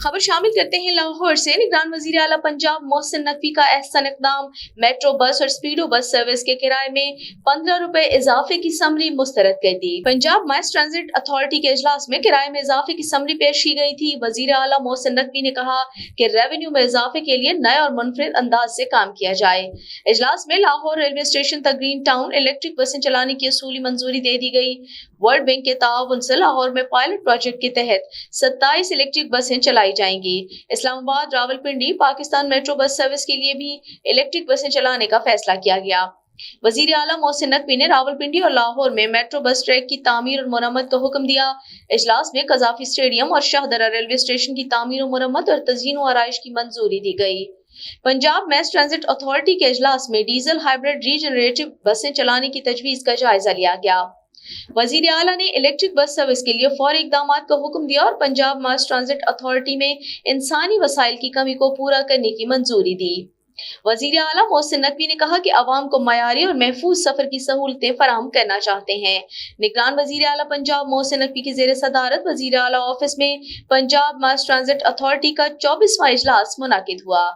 खबर शामिल करते हैं लाहौर से। निगरान वजीर आला पंजाब मोहसिन नकवी का एहसन इकदाम, मेट्रो बस और स्पीडो बस सर्विस के किराए में 15 रुपए इजाफे की समरी मुस्तरद कर दी। पंजाब मास ट्रांजिट अथॉरिटी के इजलास में किराए में इजाफे की समरी पेश की गई थी। वजीर आला मोहसिन नकवी ने कहा कि रेवेन्यू में इजाफे के लिए नए और मुनफरिद अंदाज से काम किया जाए। इजलास में लाहौर रेलवे स्टेशन तक ग्रीन टाउन इलेक्ट्रिक बसें चलाने की असूली मंजूरी दे दी गई। वर्ल्ड बैंक के ताउन से लाहौर में पायलट प्रोजेक्ट के तहत 27 इलेक्ट्रिक बसें चलाई जाएंगी। Islamabad Rawalpindi Pakistan metro bus service के लिए भी इलेक्ट्रिक बसें चलाने का फैसला किया गया। वजीर आला मोहसिन नकवी ने रावलपिंडी और लाहौर में मेट्रो बस ट्रैक की तामीर और मुरम्मत का हुक्म दिया। इजलास में कजाफी स्टेडियम और शाहदरा रेलवे स्टेशन की तामीर और मुरम्मत और तज़यीन और आराइश की मंजूरी दी गई। पंजाब मैस ट्रांजिट अथॉरिटी के इजलास में डीजल हाइब्रिड रीजनरेटिव बसें चलाने की तजवीज का जायजा लिया गया। वजीर आला ने इलेक्ट्रिक बस सर्विस के लिए फौरी इक़दामात का हुक्म दिया और पंजाब मास ट्रांजिट अथॉरिटी में इंसानी वसाइल की कमी को पूरा करने की मंजूरी दी। वजीर आला मोहसिन नकवी ने कहा कि अवाम को मयारी और महफूज सफर की सहूलतें फराहम करना चाहते हैं। निगरान वजीर आला पंजाब मोहसिन नकवी की ज़ेर सदारत वजीर आला ऑफिस में पंजाब मास ट्रांजिट अथॉरिटी का 24वां इजलास मुनाकिद हुआ।